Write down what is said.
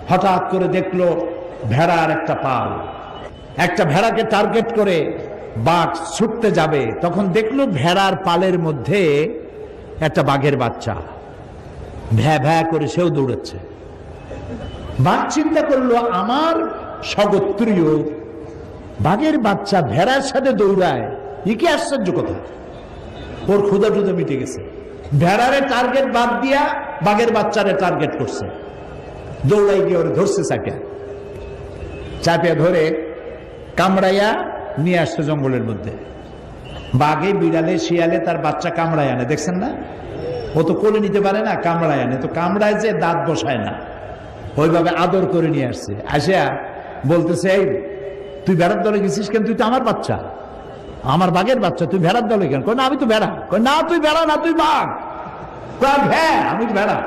হঠাৎ করে দেখলো ভেড়ার একটা পাল, একটা ভেড়াকে টার্গেট করে বাঘ ছুটতে যাবে, তখন দেখলো ভেড়ার পালের মধ্যে একটা বাঘের বাচ্চা ভ্যা ভ্যা করে সেও দৌড়াচ্ছে। বাঘ চিন্তা করলো আমার স্বগোত্রীয় বাঘের বাচ্চা ভেড়ার সাথে দৌড়ায়, ই কি আশ্চর্য কথা। ওর ক্ষুধা টুধা মিটে গেছে, ভেড়ারে টার্গেট বাদ দিয়া বাঘের বাচ্চারে টার্গেট করছে। দৌড়াই গিয়ে ওর ধরছে, চাপিয়া ধরে কামড়াইয়া নিয়ে আসছে জঙ্গলের মধ্যে। বাঘে বিড়ালে শিয়ালে তার বাচ্চা কামড়ায় আনে, দেখছেন না? ও তো কোলে নিতে পারে না, কামড়ায় আনে। তো কামড়ায় যে দাঁত বসায় না, ওইভাবে আদর করে নিয়ে আসছে। আসিয়া বলতেছে, এই তুই ভেড়ার দলে গেছিস কেন? তুই তো আমার বাচ্চা, আমার বাঘের বাচ্চা, তুই ভেড়ার দলে কেন? কই না আমি তো ভেড়া। কই না তুই ভেড়া না, তুই বাঘ। কই হ্যাঁ আমি ভেড়া।